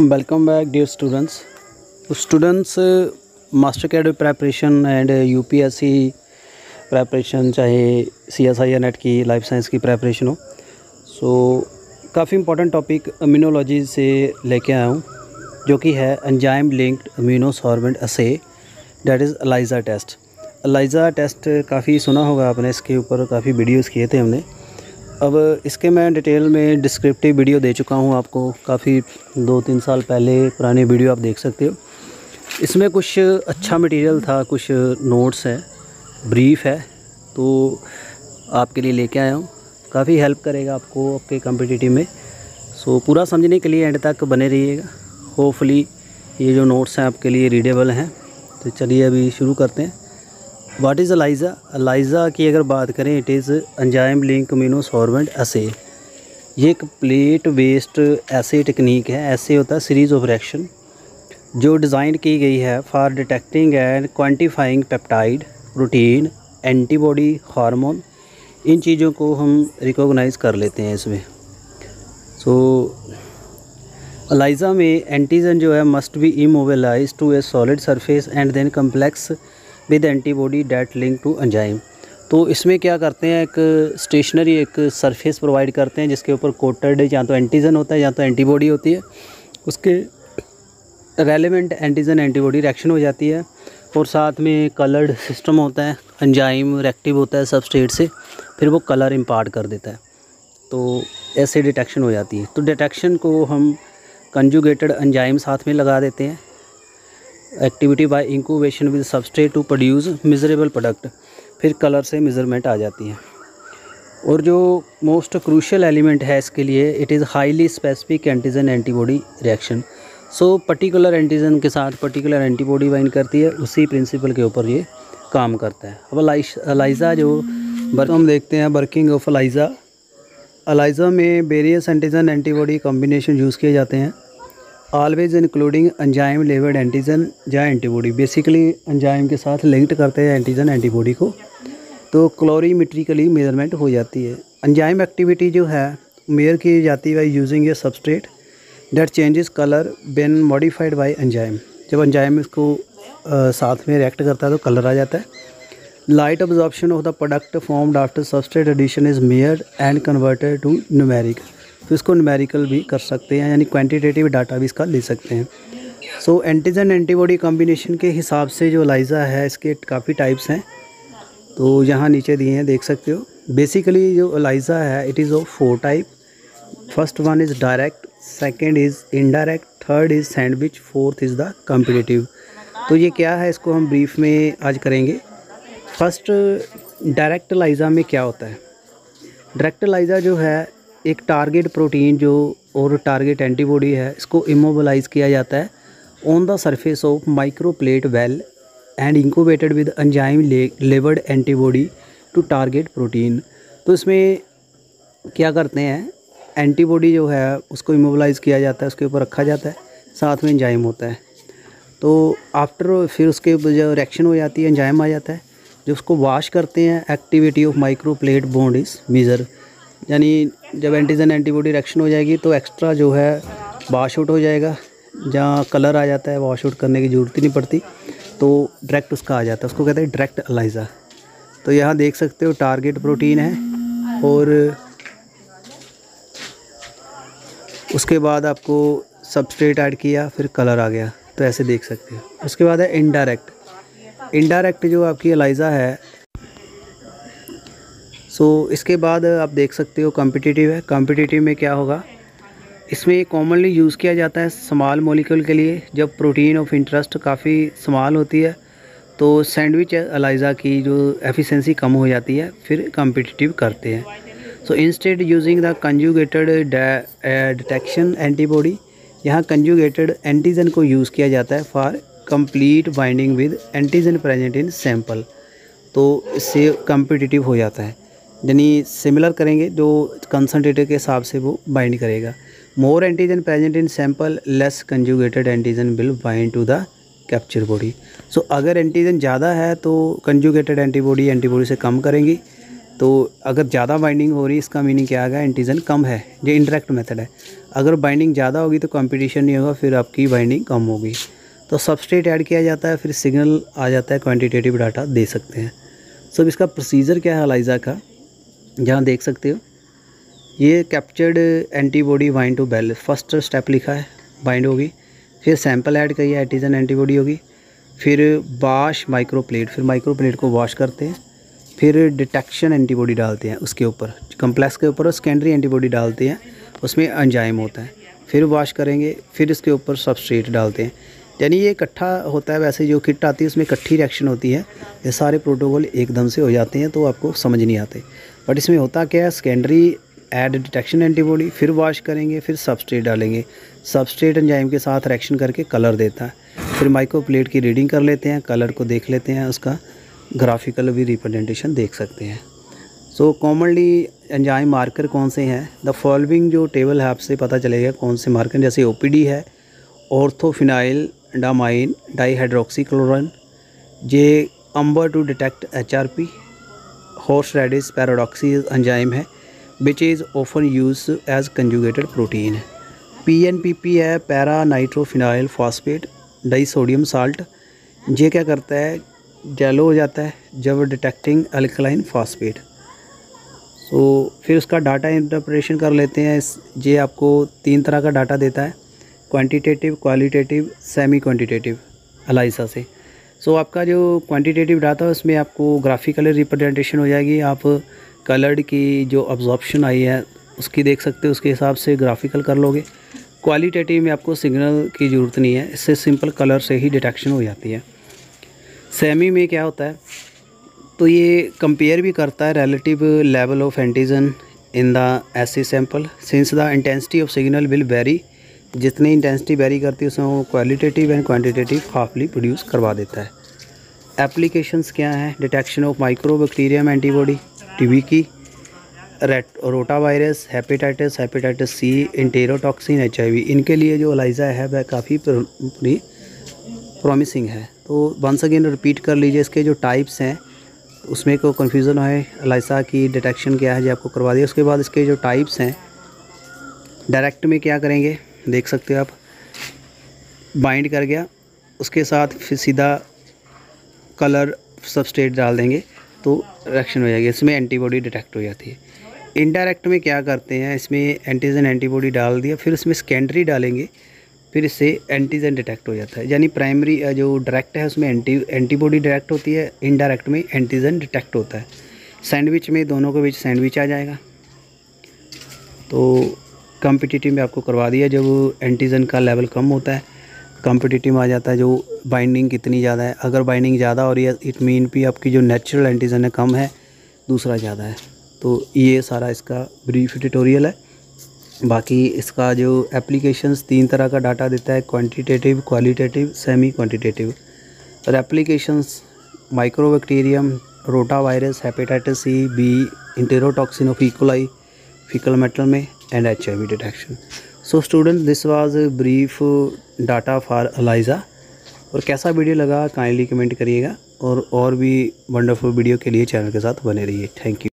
Welcome back, dear students. Master cadre preparation and UPSC preparation, चाहे CSI या net की life science की preparation हो, काफ़ी इंपॉर्टेंट टॉपिक इम्यूनोलॉजी से लेके आया हूँ, जो कि है enzyme linked immunosorbent assay, that is ELISA test. ELISA test काफ़ी सुना होगा आपने, इसके ऊपर काफ़ी वीडियोज़ किए थे हमने। अब इसके मैं डिटेल में डिस्क्रिप्टिव वीडियो दे चुका हूँ आपको, काफ़ी 2-3 साल पहले पुरानी वीडियो आप देख सकते हो। इसमें कुछ अच्छा मटेरियल था, कुछ नोट्स है, ब्रीफ है, तो आपके लिए लेके आया हूँ। काफ़ी हेल्प करेगा आपको आपके कॉम्पिटिटिव में। पूरा समझने के लिए एंड तक बने रहिएगा। होपफुली ये जो नोट्स हैं आपके लिए रीडेबल हैं। तो चलिए अभी शुरू करते हैं। What is ELISA? एलाइजा की अगर बात करें, it is enzyme link immunosorbent assay. ये एक प्लेट बेस्ड एसे टेक्निक है। एसे होता है सीरीज़ ऑफ रिएक्शन, जो डिज़ाइन की गई है for detecting and quantifying peptide, protein, antibody, hormone. इन चीज़ों को हम रिकॉग्नाइज कर लेते हैं इसमें। एलाइजा में एंटीजन जो है must be immobilize to a solid surface and then complex with antibody that link to enzyme. तो इसमें क्या करते हैं, एक स्टेशनरी एक सरफेस प्रोवाइड करते हैं जिसके ऊपर कोटेड या तो एंटीजन होता है या तो एंटीबॉडी होती है। उसके रेलेवेंट एंटीजन एंटीबॉडी रिएक्शन हो जाती है, और साथ में कलर्ड सिस्टम होता है। एंजाइम रिएक्टिव होता है सबस्ट्रेट से, फिर वो कलर इम्पार्ट कर देता है, तो ऐसे डिटेक्शन हो जाती है। तो डिटेक्शन को हम कंजुगेटेड एंजाइम साथ में लगा देते हैं। Activity by incubation with substrate to produce measurable product, फिर कलर से मेजरमेंट आ जाती है। और जो मोस्ट क्रूशियल एलिमेंट है इसके लिए, it is highly specific antigen antibody reaction. Particular antigen के साथ पर्टिकुलर एंटीबॉडी बाइंड करती है, उसी प्रिंसिपल के ऊपर ये काम करता है। अब एलाइजा जो हम देखते हैं वर्किंग ऑफ एलाइजा। एलाइजा में various antigen antibody combination use किए जाते हैं, always including enzyme labelled antigen या एंटीबॉडी। बेसिकली एंजाइम के साथ लिंक्ड करते हैं एंटीजन एंटीबॉडी को, तो क्लोरीमेट्रिकली मेजरमेंट हो जाती है। एंजाइम एक्टिविटी जो है मेयर की जाती है using A substrate that changes colour when modified by enzyme. जब एंजाइम इसको साथ में रिएक्ट करता है तो कलर आ जाता है। Light absorption of the product formed after substrate addition is measured and converted to numeric. तो इसको न्यूमेरिकल भी कर सकते हैं, यानी क्वांटिटेटिव डाटा भी इसका ले सकते हैं। एंटीजन एंटीबॉडी कॉम्बिनेशन के हिसाब से जो एलाइजा है, इसके काफ़ी टाइप्स हैं, तो यहाँ नीचे दिए हैं, देख सकते हो। बेसिकली जो एलाइजा है, it is of 4 type. First one is direct, second is indirect, third is sandwich, fourth is the competitive. तो ये क्या है, इसको हम ब्रीफ में आज करेंगे। फर्स्ट, डायरेक्ट एलाइजा में क्या होता है? डायरेक्ट एलाइजा जो है, एक टारगेट प्रोटीन जो और टारगेट एंटीबॉडी है, इसको इमोबिलाइज किया जाता है on the surface of microplate well and incubated with enzyme labelled antibody to target protein. तो इसमें क्या करते हैं, एंटीबॉडी जो है उसको इमोबिलाइज किया जाता है, उसके ऊपर रखा जाता है, साथ में एंजाइम होता है। तो आफ्टर फिर उसके जो रिएक्शन हो जाती है, एंजाइम आ जाता है जो उसको वॉश करते हैं। Activity of microplate bond is measure, यानी जब एंटीजन एंटीबॉडी रिएक्शन हो जाएगी तो एक्स्ट्रा जो है वॉश आउट हो जाएगा, जहाँ कलर आ जाता है वॉश आउट करने की ज़रूरत ही नहीं पड़ती, तो डायरेक्ट उसका आ जाता है, उसको कहते हैं डायरेक्ट एलाइजा। तो यहाँ देख सकते हो टारगेट प्रोटीन है, और उसके बाद आपको सबस्ट्रेट ऐड किया, फिर कलर आ गया, तो ऐसे देख सकते हो। उसके बाद है इनडायरेक्ट। इनडायरेक्ट जो आपकी एलाइजा है, इसके बाद आप देख सकते हो कॉम्पिटिटिव है। कॉम्पिटिटिव में क्या होगा, इसमें कॉमनली यूज़ किया जाता है स्मॉल मॉलिक्यूल के लिए, जब प्रोटीन ऑफ इंटरेस्ट काफ़ी स्मॉल होती है, तो सैंडविच एलाइजा की जो एफिशिएंसी कम हो जाती है, फिर कॉम्पिटिटिव करते हैं। Instead using the conjugated detection antibody, यहाँ कंजुगेटेड एंटीजन को यूज़ किया जाता है for complete binding with antigen present in sample. तो इससे कॉम्पिटिटिव हो जाता है, यानी सिमिलर करेंगे, जो कंसनट्रेटर के हिसाब से वो बाइंड करेगा। More antigen present in sample, less conjugated antigen will bind to the capture body. अगर एंटीजन ज़्यादा है तो कंजुगेटेड एंटीबॉडी से कम करेंगी, तो अगर ज़्यादा बाइंडिंग हो रही है इसका मीनिंग क्या आएगा, एंटीजन कम है। ये इंडायरेक्ट मेथड है। अगर बाइंडिंग ज़्यादा होगी तो कंपटीशन नहीं होगा, फिर आपकी बाइंडिंग कम होगी। तो सबस्ट्रेट ऐड किया जाता है, फिर सिग्नल आ जाता है, क्वांटिटेटिव डाटा दे सकते हैं। सब इसका प्रोसीजर क्या है एलाइजा का, जहाँ देख सकते हो ये captured antibody bind to well, first step लिखा है, बाइंड होगी, फिर सैंपल ऐड करिए, एंटीजन एंटीबॉडी होगी, फिर वॉश माइक्रोप्लेट, फिर माइक्रोप्लेट को वॉश करते हैं, फिर डिटेक्शन एंटीबॉडी डालते हैं उसके ऊपर, कम्प्लेक्स के ऊपर, और सेकेंडरी एंटीबॉडी डालते हैं, उसमें एंजाइम होता है, फिर वॉश करेंगे, फिर इसके ऊपर सबस्ट्रेट डालते हैं। यानी ये इकट्ठा होता है। वैसे जो किट आती है उसमें इकट्ठी रिएक्शन होती है, ये सारे प्रोटोकॉल एकदम से हो जाते हैं तो आपको समझ नहीं आते। बट इसमें होता क्या है, सेकेंडरी ऐड डिटेक्शन एंटीबॉडी, फिर वॉश करेंगे, फिर सबस्ट्रेट डालेंगे, सबस्ट्रेट एंजाइम के साथ रिएक्शन करके कलर देता है, फिर माइक्रोप्लेट की रीडिंग कर लेते हैं, कलर को देख लेते हैं, उसका ग्राफिकल भी रिप्रेजेंटेशन देख सकते हैं। सो कॉमनली एंजाइम मार्कर कौन से हैं, द फॉलोइंग जो टेबल है आपसे पता चलेगा कौन से मार्कर, जैसे ओपीडी है, ऑर्थोफिनाइल डामाइन डाईहाइड्रोक्सीक्लोरोन, जे अम्बर to detect HRP, horseradish peroxidase enzyme है which is often used as conjugated protein. PNPP है, para nitrophenyl phosphate disodium salt, ये क्या करता है, जेलो हो जाता है जब डिटेक्टिंग अल्कलाइन फॉस्फेट। सो फिर उसका डाटा इंटरप्रिटेशन कर लेते हैं। ये आपको 3 तरह का डाटा देता है, quantitative, qualitative, semi quantitative ELISA से। सो आपका जो क्वांटिटेटिव डाटा है उसमें आपको ग्राफिकल रिप्रेजेंटेशन हो जाएगी, आप कलर्ड की जो अब्जॉर्प्शन आई है उसकी देख सकते हो, उसके हिसाब से ग्राफिकल कर लोगे। क्वालिटेटिव में आपको सिग्नल की ज़रूरत नहीं है, इससे सिंपल कलर से ही डिटेक्शन हो जाती है। सेमी में क्या होता है, तो ये कंपेयर भी करता है relative level of antigen in the assay sample since the intensity of signal will vary, जितनी इंटेंसिटी वेरी करती है उसमें वो क्वालिटेटिव एंड क्वांटिटेटिव हाफली प्रोड्यूस करवा देता है। एप्लीकेशंस क्या हैं, detection of mycobacterium antibody, TB की, rotavirus, hepatitis C, enterotoxin, HIV, इनके लिए जो एलाइजा है वह काफ़ी प्रॉमिसिंग है। तो वंस अगेन रिपीट कर लीजिए, इसके जो टाइप्स हैं उसमें को कन्फ्यूज़न है, एलाइजा की डिटेक्शन क्या है जो आपको करवा दिया। उसके बाद इसके जो टाइप्स हैं, डायरेक्ट में क्या करेंगे देख सकते हो आप, बाइंड कर गया, उसके साथ फिर सीधा कलर सबस्ट्रेट डाल देंगे तो रिएक्शन हो जाएगी, इसमें एंटीबॉडी डिटेक्ट हो जाती है। इनडायरेक्ट में क्या करते हैं, इसमें एंटीजन एंटीबॉडी डाल दिया, फिर इसमें सेकेंडरी डालेंगे, फिर इससे एंटीजन डिटेक्ट हो जाता है। यानी प्राइमरी जो डायरेक्ट है उसमें एंटीबॉडी डायरेक्ट होती है, इनडायरेक्ट में एंटीजन डिटेक्ट होता है। सैंडविच में दोनों के बीच सैंडविच आ जाएगा। तो कॉम्पिटिटिव में आपको करवा दिया, जब एंटीजन का लेवल कम होता है कॉम्पिटिटिव में आ जाता है जो बाइंडिंग कितनी ज़्यादा है। अगर बाइंडिंग ज़्यादा हो रही है इट मीन भी आपकी जो नेचुरल एंटीजन है कम है, दूसरा ज़्यादा है। तो ये सारा इसका ब्रीफ ट्यूटोरियल है। बाकी इसका जो एप्लीकेशंस 3 तरह का डाटा देता है, क्वांटिटेटिव, क्वालिटेटिव, सेमी क्वांटिटेटिव। और applications mycobacterium, rotavirus, hepatitis C, B, enterotoxin of E coli, faecal matter में, and HIV detection. So student, this was brief data for ELISA. और कैसा वीडियो लगा काइंडली कमेंट करिएगा, और भी वंडरफुल वीडियो के लिए चैनल के साथ बने रहिए। Thank you.